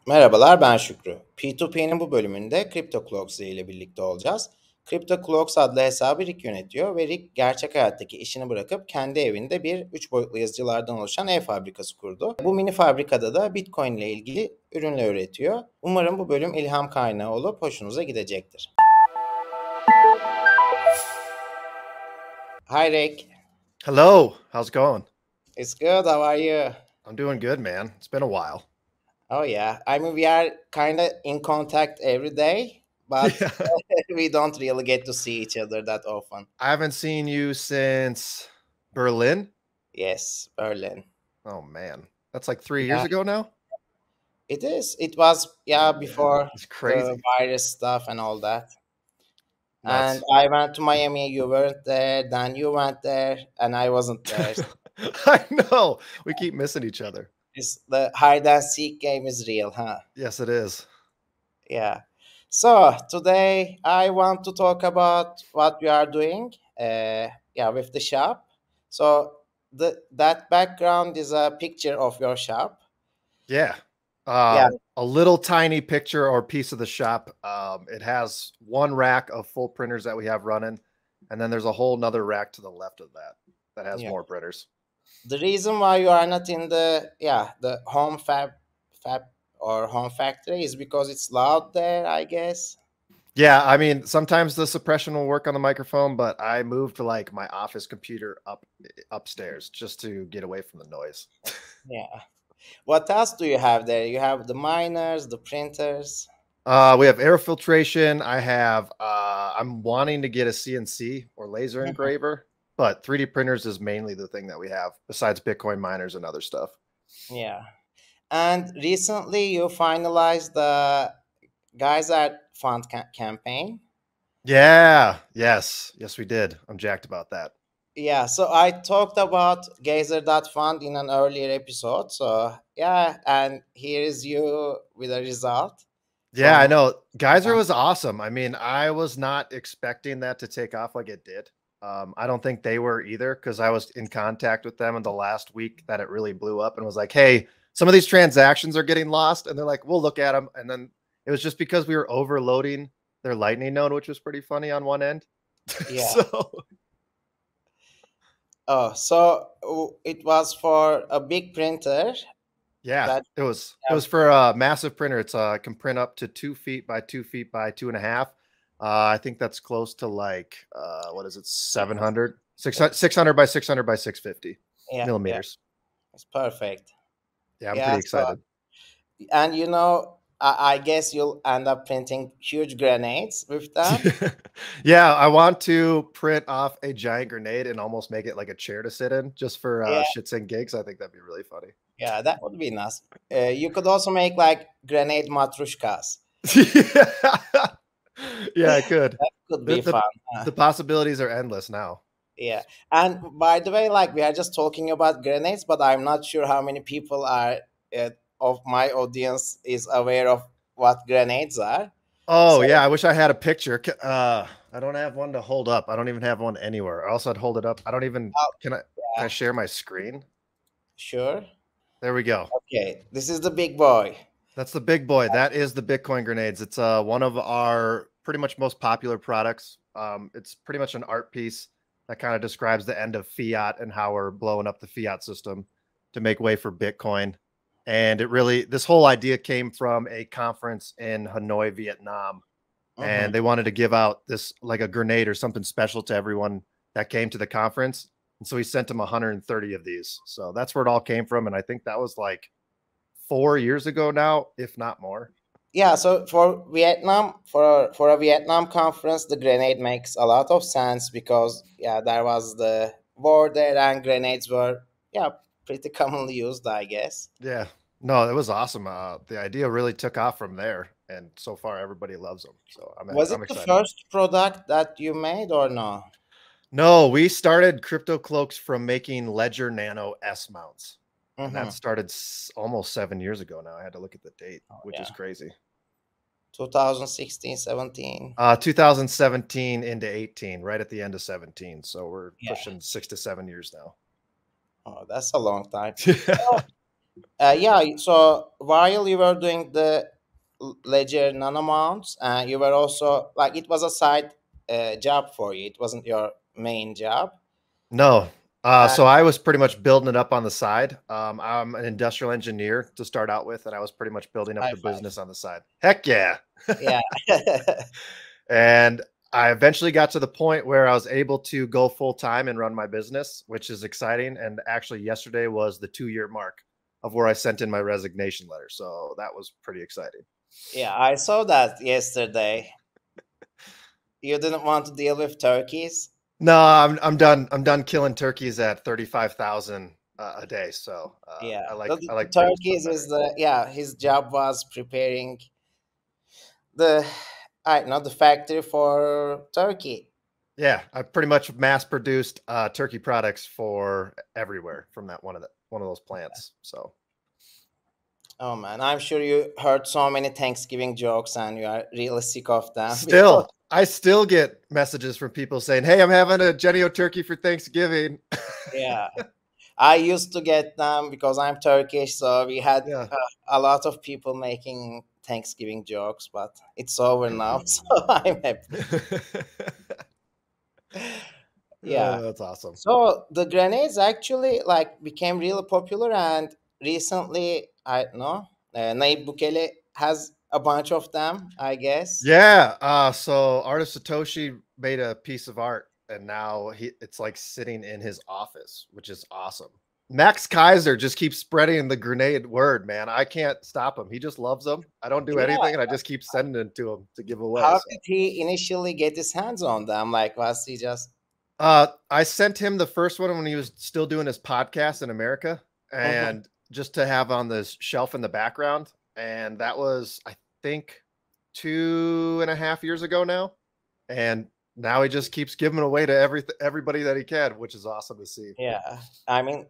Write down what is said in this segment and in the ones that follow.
Merhabalar, ben Şükrü. P2P'nin bu bölümünde Cloaks ile birlikte olacağız. Cloaks adlı hesabı Rick yönetiyor ve Rick gerçek hayattaki işini bırakıp kendi evinde bir 3 boyutlu yazıcılardan oluşan ev fabrikası kurdu. Bu mini fabrikada da Bitcoin ile ilgili ürünler üretiyor. Umarım bu bölüm ilham kaynağı olup hoşunuza gidecektir. Hi Rick, Hello, how's it going? it's good. How are you? I'm doing good, man. It's been a while. Oh yeah, I mean we are kind of in contact every day, but Yeah. we don't really get to see each other that often. I haven't seen you since Berlin. Yes, Berlin. Oh man. That's like 3 years Yeah, ago now? it is. It was, yeah, Yeah. before It's the crazy. virus stuff and all that. And Nuts. I went to Miami, you weren't there, then you went there, and I wasn't there. I know. We keep missing each other. It's the hide and seek game is real, huh? Yes, it is. Yeah. So today I want to talk about what we are doing, yeah, with the shop. So that background is a picture of your shop. Yeah. Yeah, A little tiny picture or piece of the shop. It has one rack of full printers that we have running, and then there's a whole nother rack to the left of that that has yeah. more printers. The reason why you are not in the home fab or home factory is because it's loud there, I guess. Yeah, I mean, sometimes the suppression will work on the microphone, but I moved like my office computer upstairs just to get away from the noise. Yeah. What else do you have there? You have the miners, the printers. We have air filtration. I'm wanting to get a CNC or laser Mhm. engraver, but 3D printers is mainly the thing that we have besides Bitcoin miners and other stuff. Yeah. And recently you finalized the Gayser.fund campaign. Yeah, yes, we did. I'm jacked about that. Yeah, so I talked about Gayser.fund in an earlier episode. So yeah, and here is you with a result Yeah, from I know. Geyser yeah, was awesome. I mean, I was not expecting that to take off like it did. I don't think they were either because I was in contact with them in the last week that it really blew up and was like, hey, some of these transactions are getting lost. And they're like, we'll look at them. And then it was just because we were overloading their Lightning node, which was pretty funny on one end. yeah. So, Oh, so it was for a big printer yeah, that it was for a massive printer. It's can print up to 2 feet by 2 feet by 2.5. I think that's close to like what is it, 700, 600, 600 by 600 by 650 yeah, millimeters. it's perfect. Yeah, I'm Yeah, pretty so excited. and I guess you'll end up printing huge grenades with them. Yeah, I want to print off a giant grenade and almost make it like a chair to sit in just for Yeah, shits and gigs. I think that'd be really funny. yeah, that would be nice. You could also make like grenade matrushkas. Yeah, I could. That could The, be the fun. the possibilities are endless now. Yeah. And by the way, like we are just talking about grenades, but I'm not sure how many people are uh, of my audience is aware of what grenades are. Oh So yeah, I wish I had a picture. I don't have one to hold up. I don't even have one anywhere. Or else I'd hold it up. I don't even. I'll, Can I yeah, share my screen? sure. There we go. Okay, this is the big boy. That's the big boy. That is the Bitcoin grenades. It's one of our pretty much most popular products. It's pretty much an art piece that kind of describes the end of fiat and how we're blowing up the fiat system to make way for Bitcoin. And this whole idea came from a conference in Hanoi, Vietnam, Hmm. and they wanted to give out this like a grenade or something special to everyone that came to the conference. And so he sent them 130 of these. So that's where it all came from. And I think that was like 4 years ago now, if not more. Yeah, so for Vietnam, for a Vietnam conference, the grenade makes a lot of sense because yeah, there was the war there, and grenades were yeah pretty commonly used, I guess. Yeah. No, it was awesome. The idea really took off from there. And so far, everybody loves them. So Was it I'm the excited. first product that you made or no? No, we started Crypto Cloaks from making Ledger Nano S mounts. And that Mm-hmm. started almost 7 years ago now. I had to look at the date, Oh, which is yeah, crazy. 2016, 17. 2017 into 18, right at the end of 17. So we're Yeah. pushing 6 to 7 years now. Oh, that's a long time. Yeah. Yeah, so while you were doing the ledger nanomounts, you were also like it was a side job for you. It wasn't your main job. No. Uh, So I was pretty much building it up on the side. I'm an industrial engineer to start out with, and I was pretty much building up high the five. business on the side. Heck yeah. Yeah. And I eventually got to the point where I was able to go full time and run my business, which is exciting. And actually, yesterday was the 2-year mark of where I sent in my resignation letter. So that was pretty exciting. Yeah, I saw that yesterday. You didn't want to deal with turkeys? No, I'm done. I'm done killing turkeys at 35,000 a day. So Yeah. I The, like the bigger stuff turkeys is better. the yeah, his job was preparing the I don't know the factory for turkey. Yeah, I pretty much mass produced turkey products for everywhere from that one of those plants. So Oh man, I'm sure you heard so many Thanksgiving jokes and you are really sick of them because I still get messages from people saying, "Hey, I'm having a Genio turkey for Thanksgiving." yeah, I used to get them because I'm Turkish, so we had Yeah. a lot of people making Thanksgiving jokes, but it's over now, so I'm happy. Yeah. That's awesome. So the grenades actually like became really popular, and recently I don't know Nayib Bukele has a bunch of them, I guess. Yeah. So artist Satoshi made a piece of art, and now it's like sitting in his office, which is awesome. Max Kaiser just keeps spreading the grenade word, man. I can't stop him. He just loves them. I don't do Yeah. anything, and I just keep sending it to him to give away. How So did he initially get his hands on them? Like, was he just? I sent him the first one when he was still doing his podcast in America, Mhm. and just to have on this shelf in the background. And that was, I think, 2.5 years ago now. And now he just keeps giving away to everybody that he can, which is awesome to see. Yeah, I mean,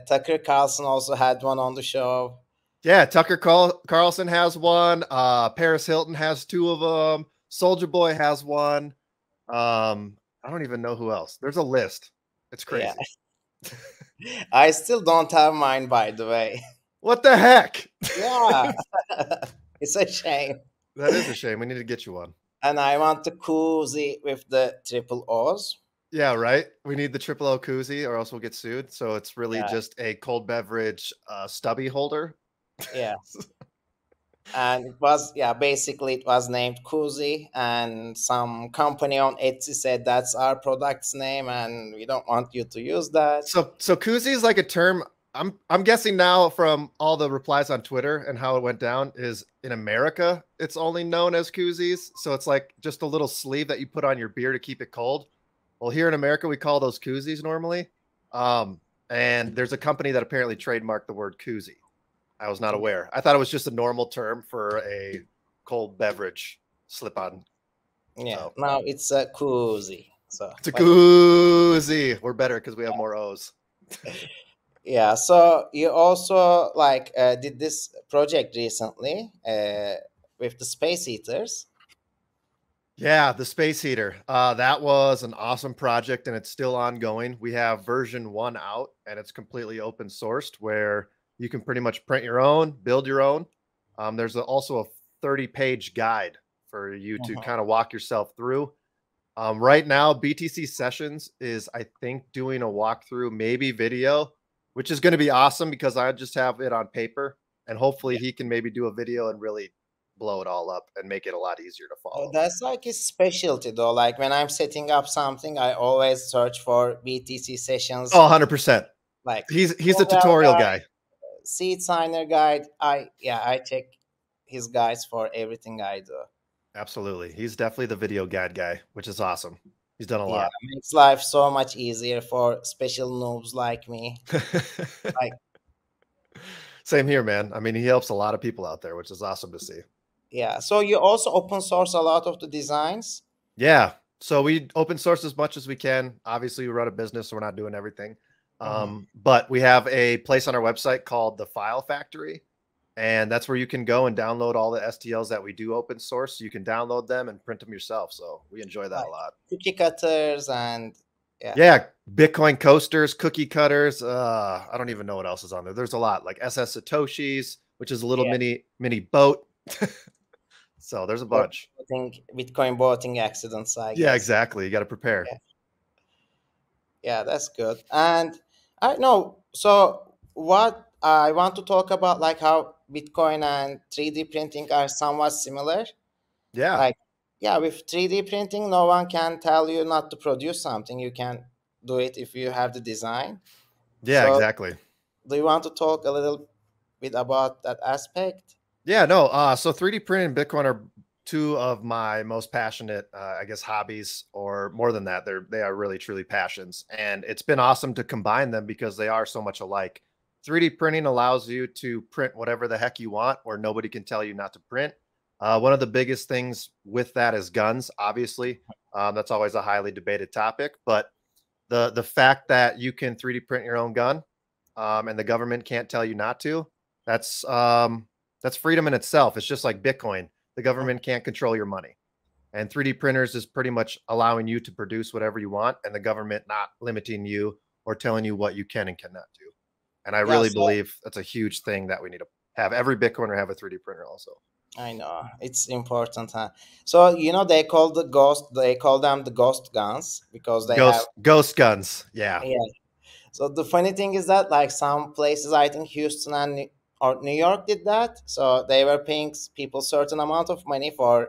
Tucker Carlson also had one on the show. Yeah, Tucker Carlson has one. Paris Hilton has two of them. Soldier Boy has one. I don't even know who else. There's a list. It's Yeah, crazy. I still don't have mine, by the way. What the heck? Yeah, it's a shame. That is a shame. We need to get you one. And I want the koozie with the triple O's. Yeah, right. We need the triple O koozie, or else we'll get sued. So it's really Yeah, just a cold beverage stubby holder. yeah. And it was, yeah, basically it was named koozie, and some company on Etsy said that's our product's name, and we don't want you to use that. So koozie is like a term. I'm guessing now from all the replies on Twitter and how it went down is in America it's only known as koozies. So it's like just a little sleeve that you put on your beer to keep it cold. Well, here in America we call those koozies normally. And there's a company that apparently trademarked the word koozie. I was not aware. I thought it was just a normal term for a cold beverage slip on. Yeah, So now it's a koozie. So, it's a but koozie. We're better because we have more O's. yeah, so you also like did this project recently with the space heaters. Yeah, the space heater. That was an awesome project and it's still ongoing. We have version 1 out and it's completely open sourced where you can pretty much print your own, build your own. There's also a 30-page guide for you to Mhm. kind of walk yourself through. Right now, BTC Sessions is, I think, doing a walkthrough, maybe video, which is going to be awesome because I just have it on paper and hopefully he can maybe do a video and really blow it all up and make it a lot easier to follow. That's like his specialty though. Like when I'm setting up something, I always search for BTC Oh, sessions, 100%. like He's a Model tutorial guide, guy. seed signer guide. I check his guides for everything I do. Absolutely. He's definitely the video guide guy, which is awesome. He's done a Yeah, lot. makes life so much easier for special noobs like me. Like, Same here, man. I mean, he helps a lot of people out there, which is awesome to see. yeah. So you also open source a lot of the designs. Yeah. So we open source as much as we can. Obviously, we run a business, so we're not doing everything. Mhm. But we have a place on our website called the File Factory. And that's where you can go and download all the STLs that we do open source. So you can download them and print them yourself. So we enjoy that a Like lot. cookie cutters and Yeah. Yeah, Bitcoin coasters, cookie cutters. I don't even know what else is on there. There's a lot, like SS Satoshis, which is a little Yeah. mini boat. So there's a Or bunch. Bitcoin boating accidents, I Yeah, guess. exactly. You got to prepare. Yeah. Yeah, that's good. And I know. So what I want to talk about, like how Bitcoin and 3D printing are somewhat similar. Yeah. Like, yeah, with 3D printing, no one can tell you not to produce something. You can do it if you have the design. Yeah, So, exactly. do you want to talk a little bit about that aspect? Yeah, no. So 3D printing and Bitcoin are two of my most passionate, I guess, hobbies, or more than that. They are really truly passions, and it's been awesome to combine them because they are so much alike. 3D printing allows you to print whatever the heck you want, where nobody can tell you not to print. One of the biggest things with that is guns. Obviously, that's always a highly debated topic, but the fact that you can 3D print your own gun, and the government can't tell you not to, that's that's freedom in itself. It's just like Bitcoin. The government can't control your money. And 3D printers is pretty much allowing you to produce whatever you want, and the government not limiting you or telling you what you can and cannot do. And I Yeah, really so believe that's a huge thing that we need to have. Every Bitcoiner have a 3D printer also. I know it's important, huh? So they call them the ghost guns because they have, Ghost guns. Yeah. yeah. So the funny thing is that like some places, I think Houston and or New York did that. So they were paying people certain amount of money for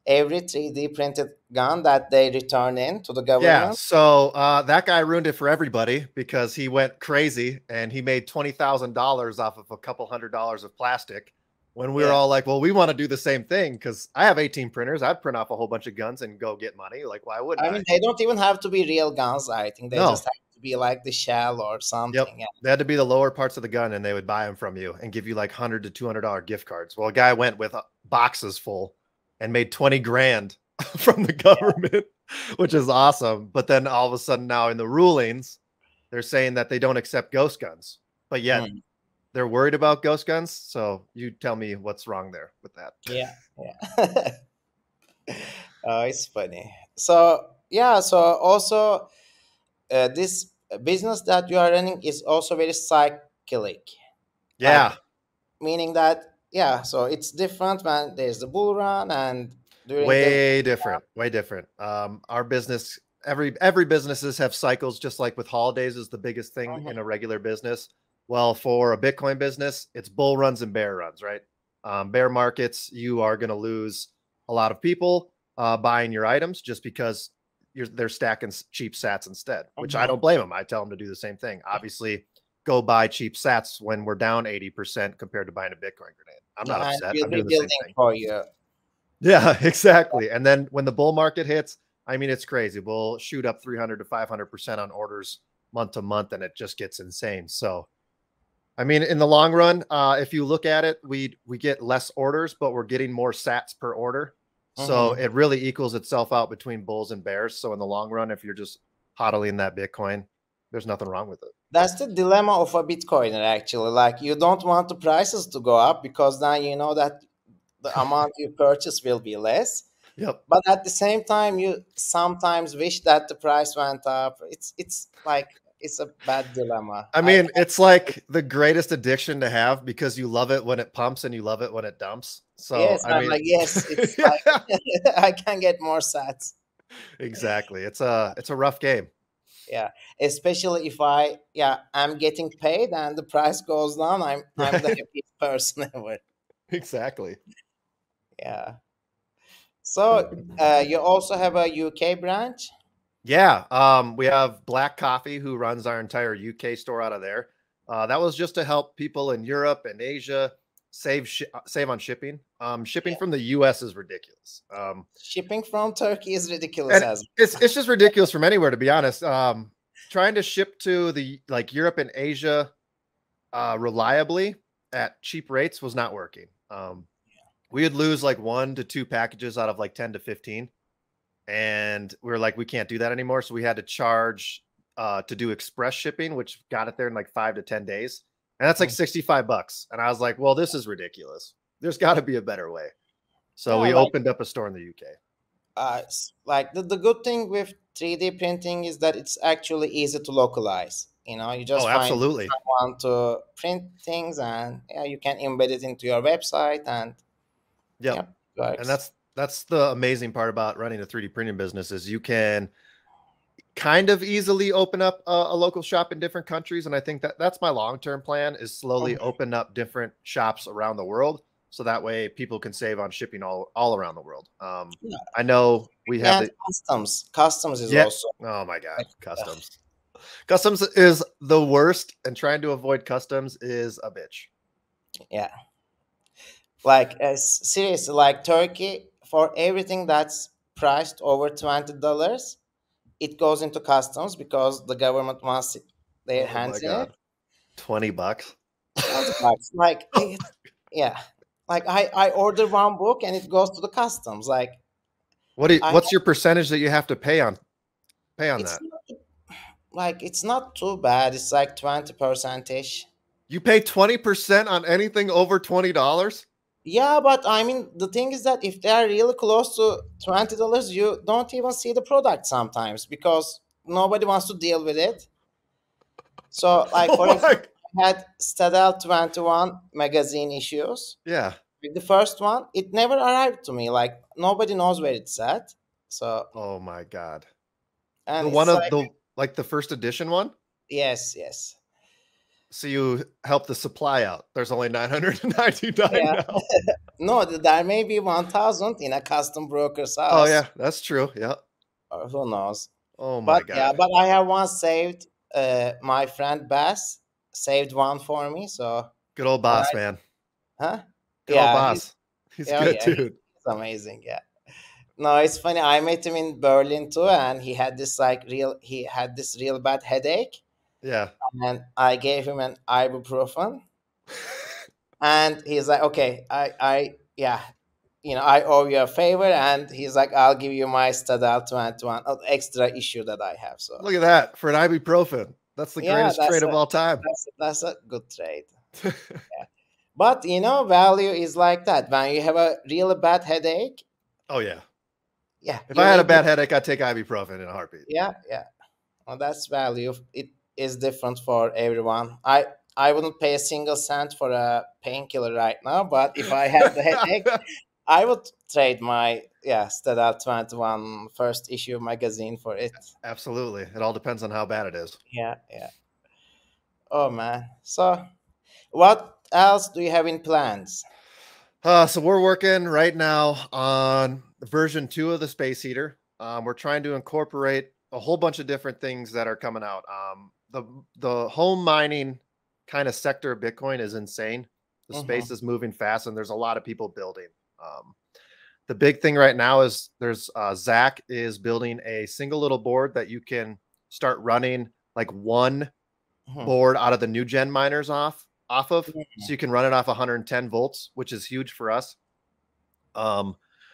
every 3D printed gun that they return in to the Yeah. government. So that guy ruined it for everybody because he went crazy and he made $20,000 off of a couple $100 of plastic. When we were Yeah. all like, well, we want to do the same thing because I have 18 printers. I'd print off a whole bunch of guns and go get money. Like, why wouldn't I I? mean, they don't even have to be real guns. I think they just No. have to be like the shell or Yep. something. Yeah. They had to be the lower parts of the gun and they would buy them from you and give you like $100 to $200 gift cards. Well, a guy went with boxes full and made 20 grand from the government, which is awesome. But then all of a sudden now in the rulings, they're saying that they don't accept ghost guns, but yet Mm. they're worried about ghost guns. So you tell me what's wrong there with that. Yeah. Yeah. It's funny. So yeah. So also, this business that you are running is also very cyclic. Yeah. Like, meaning that, yeah, so it's different when there's the bull run and during the, Way different. Way different. Our business, every businesses have cycles, just like with holidays is the biggest thing Mhm, in a regular business. Well, for a Bitcoin business, it's bull runs and bear runs, right? Bear markets, you are going to lose a lot of people buying your items just because they're stacking cheap sats instead, which I mhm. don't blame them. I tell them to do the same thing. Obviously, go buy cheap sats when we're down 80% compared to buying a Bitcoin grenade. I'm not Yeah, and upset. we'll I'm be doing the same building thing. for you. Yeah, exactly. And then when the bull market hits, I mean, it's crazy. We'll shoot up 300 to 500% on orders month to month, and it just gets insane. So, I mean, in the long run, if you look at it, we get less orders, but we're getting more sats per order. So Mhm. it really equals itself out between bulls and bears. So in the long run, if you're just hodling that Bitcoin, there's nothing wrong with it. That's the dilemma of a Bitcoiner, actually. Like, you don't want the prices to go up because then you know that the amount you purchase will be less. Yep. But at the same time, you sometimes wish that the price went up. It's like it's a bad dilemma. I mean, it's like the greatest addiction to have because you love it when it pumps and you love it when it dumps. So, Yes, I I'm mean, like, yes, it's yeah, like I can get more sats. exactly. It's a rough game. Yeah, especially if I'm getting paid and the price goes down, I'm the Right? happiest person ever. Exactly. Yeah. So you also have a UK branch? Yeah. We have Black Coffee who runs our entire UK store out of there. That was just to help people in Europe and Asia save on shipping. Shipping Yeah. from the US is ridiculous. Shipping from Turkey is ridiculous And as it's just ridiculous from anywhere, to be honest. Trying to ship to the like Europe and Asia reliably at cheap rates was not working. We would lose like 1 to 2 packages out of like 10 to 15. And we were like, we can't do that anymore. So we had to charge to do express shipping, which got it there in like 5 to 10 days. And that's like Mm. $65. And I was like, well, this is ridiculous. There's got to be a better way. So Yeah, we like opened up a store in the UK. Like the good thing with 3D printing is that it's actually easy to localize. You know, you Oh, just find absolutely. someone to print things, and yeah, you can embed it into your website, and Yep. yeah, it And works. that's the amazing part about running a 3D printing business is you can kind of easily open up a local shop in different countries. And I think that that's my long-term plan is slowly Mhm. open up different shops around the world. So that way people can save on shipping all around the world. Yeah. I know we have And the, customs. Customs is yeah. also Oh my God. like, Customs. Customs is the worst. And trying to avoid customs is a bitch. yeah. Like seriously, like Turkey, for everything that's priced over $20, it goes into customs because the government wants their Oh my hands in it. God. $20. 20 bucks. Like yeah. Like I order one book and it goes to the customs. Like I What's your percentage that you have to pay on it's that? not, like it's not too bad. It's like 20% ish. You pay 20% on anything over $20? Yeah, but I mean the thing is that if they are really close to $20, you don't even see the product sometimes because nobody wants to deal with it. So like Oh for my, example, I had Stadel 21 magazine issues. yeah. Like the first one, it never arrived to me. Like nobody knows where it's at. So Oh my God. The and one it's of like the like the first edition one? yes, yes. So you help the supply out. There's only 999 Yeah. now. No, there may be 1,000 in a custom broker's Oh house, yeah, that's true. Yeah. or who knows. Oh But my yeah, God. but I have one saved. My friend Bass saved one for me. So Good old when boss, man. huh? Good old Yeah, boss. He's oh good, yeah, he's dude. amazing. Yeah. No, it's funny. I met him in Berlin too, and he had this real bad headache, Yeah. and I gave him an ibuprofen, and he's like, okay, yeah, you know, I owe you a favor, and he's like, I'll give you my Stadal 21 extra issue that I have. So Look at that for an ibuprofen. That's the yeah, greatest trade of all time. that's a good trade. But you know, value is like that. When you have a really bad headache, Oh yeah. yeah, If you I had a need bad headache, I'd take ibuprofen in a heartbeat. yeah, yeah. Well, that's value. It is different for everyone. I wouldn't pay a single cent for a painkiller right now, but if I had the headache, I would trade my Stadal 21 first issue magazine for it. Absolutely. It all depends on how bad it is. Yeah, yeah. Oh man. So, what else do you have in plans? So we're working right now on version 2 of the space heater. We're trying to incorporate a whole bunch of different things that are coming out. The home mining kind of sector of Bitcoin is insane. The space Mm-hmm. is moving fast, and there's a lot of people building. The big thing right now is there's Zach is building a single little board that you can start running like one Mm-hmm. board out of the new gen miners off of, Mm-hmm. so you can run it off 110 volts, which is huge for us.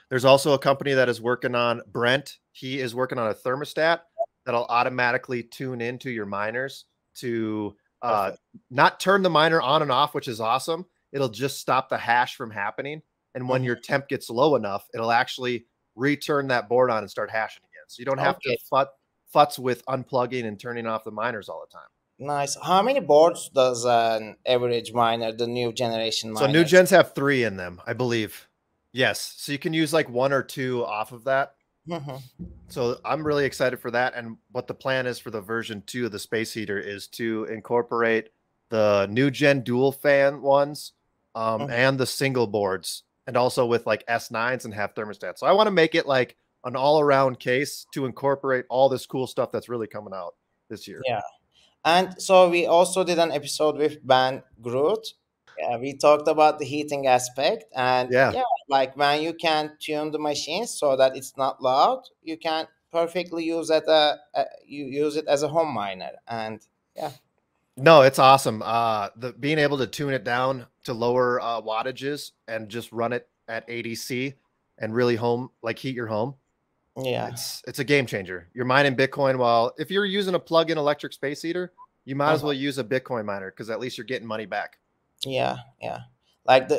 There's also a company that is working on Brent. He is working on a thermostat that'll automatically tune into your miners to Perfect. not turn the miner on and off, which is awesome. It'll just stop the hash from happening. And when Mm-hmm. your temp gets low enough, it'll actually return that board on and start hashing again. So you don't have to Okay. futz with unplugging and turning off the miners all the time. Nice. How many boards does an average miner, the new generation So new miners? gens have 3 in them, I believe. Yes. So you can use like 1 or 2 off of that. Mm-hmm. So I'm really excited for that. And what the plan is for the version 2 of the space heater is to incorporate the new gen dual fan ones Mm-hmm. and the single boards, and also with like S9s and have thermostats. So I want to make it like an all around case to incorporate all this cool stuff that's really coming out this year. Yeah. And so we also did an episode with Ben Groot. Yeah, we talked about the heating aspect, and Yeah. yeah, like when you can tune the machine so that it's not loud, you can perfectly use you use it as a home miner, and yeah, No, it's awesome. The being able to tune it down to lower wattages and just run it at ADC and really heat your home. yeah, It's a game changer. You're mining Bitcoin while if you're using a plug-in electric space heater, you might as uh-huh. well use a Bitcoin miner because at least you're getting money back. Yeah, yeah. Like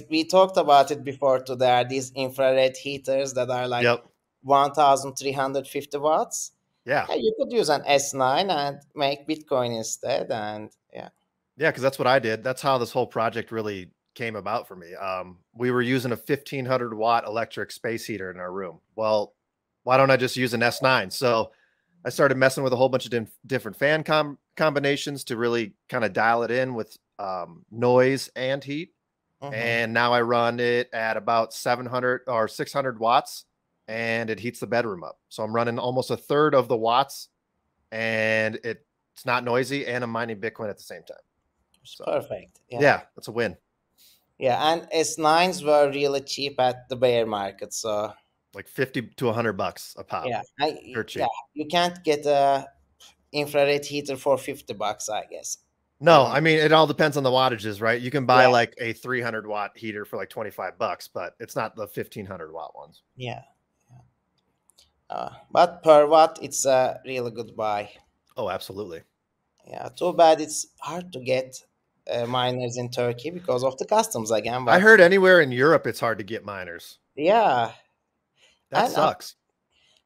we talked about it before too. There are these infrared heaters that are like Yep. 1,350 watts. Yeah. Yeah, you could use an S9 and make Bitcoin instead. And yeah. Yeah, because that's what I did. That's how this whole project really came about for me. We were using a 1,500 watt electric space heater in our room. Well, why don't I just use an S9? So I started messing with a whole bunch of different fan combinations to really kind of dial it in with noise and heat. And now I run it at about 700 or 600 watts, and it heats the bedroom up. So I'm running almost a third of the watts, and it's not noisy, and I'm mining Bitcoin at the same time. So, perfect. Yeah, that's a win. Yeah, and S9s were really cheap at the bear market, so like $50 to $100 a pop. Yeah, cheap. You can't get a infrared heater for $50, I guess. No, I mean, it all depends on the wattages, right? You can buy like a 300 watt heater for like $25, but it's not the 1,500 watt ones. Yeah. But per watt, it's a really good buy. Oh, absolutely. Yeah, too bad it's hard to get miners in Turkey because of the customs again. But I heard anywhere in Europe it's hard to get miners. Yeah. That sucks.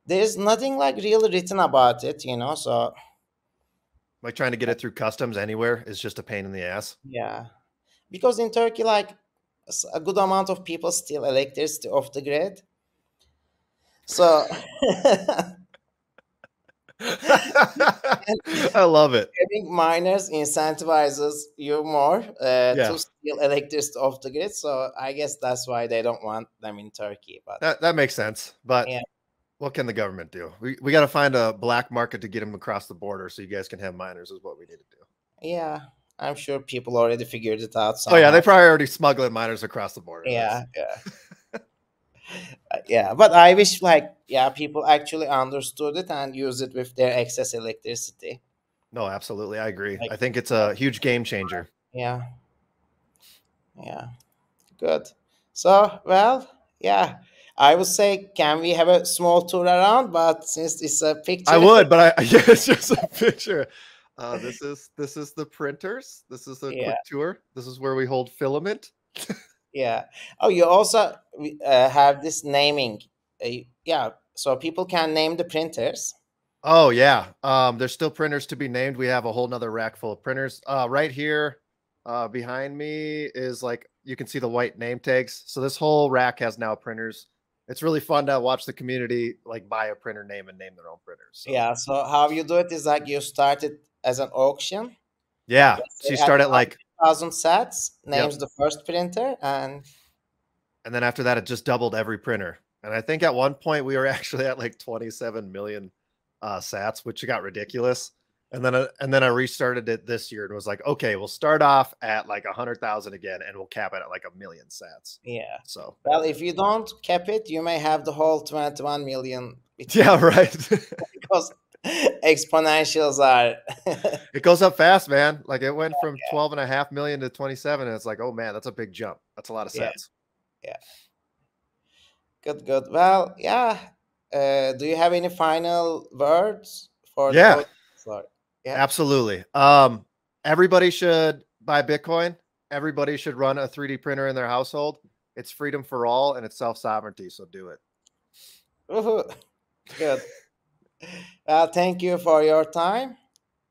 There's nothing like really written about it, you know, so like trying to get it through customs anywhere is just a pain in the ass. Yeah. Because in Turkey, like a good amount of people steal electricity off the grid. So I love it. Having miners incentivizes you more to steal electricity off the grid. So I guess that's why they don't want them in Turkey. But that makes sense. But what can the government do? We got to find a black market to get them across the border so you guys can have miners is what we need to do. Yeah, I'm sure people already figured it out. Somehow. Oh yeah, they probably already smuggling miners across the border. Yeah. Yeah, but I wish people actually understood it and use it with their excess electricity. No, absolutely. I agree. I think it's a huge game changer. Yeah. Good. So, well, I would say, can we have a small tour around? But since it's a picture, I would, but it's just a picture. This is the printers. This is a quick tour. This is where we hold filament. Yeah. Oh, you also have this naming. So people can name the printers. Oh yeah. There's still printers to be named. We have a whole nother rack full of printers. Right here, behind me is you can see the white name tags. So this whole rack has now printers. It's really fun to watch the community buy a printer name and name their own printers. So. Yeah. So how you do it is you started as an auction. Yeah. So you start at 1,000 sats, names the first printer, and then after that, it just doubled every printer. And I think at one point we were actually at 27 million sats, which got ridiculous. And then I restarted it this year and was like, okay, we'll start off at 100,000 again, and we'll cap it at 1 million sats. Yeah. So well, if you don't cap it, you may have the whole 21 million. Yeah, right. Because exponentials are it goes up fast, man. It went from 12.5 million to 27, and it's oh man, that's a big jump. That's a lot of sats. Yeah. Good. Well, do you have any final words for Absolutely. Everybody should buy Bitcoin. Everybody should run a 3D printer in their household. It's freedom for all, and it's self-sovereignty, so do it. Good. Well, thank you for your time.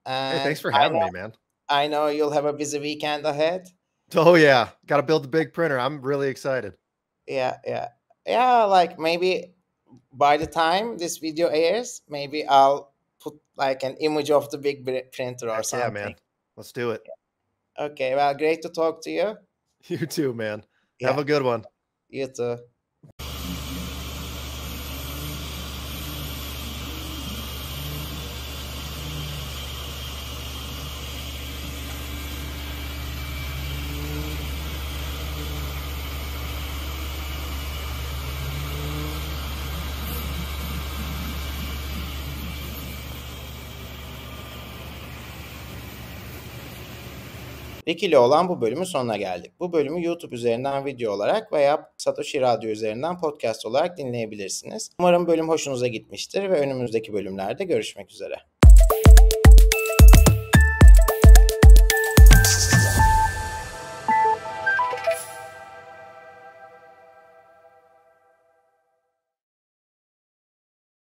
Hey, thanks for having me, man. I know you'll have a busy weekend ahead. Oh yeah, got to build the big printer. I'm really excited. Yeah. Maybe by the time this video airs, maybe I'll put an image of the big printer or something. Yeah, man. Let's do it. Okay. Well, great to talk to you. You too, man. Have a good one. You too. Rick ile olan bu bölümün sonuna geldik. Bu bölümü YouTube üzerinden video olarak veya Satoshi Radyo üzerinden podcast olarak dinleyebilirsiniz. Umarım bölüm hoşunuza gitmiştir ve önümüzdeki bölümlerde görüşmek üzere.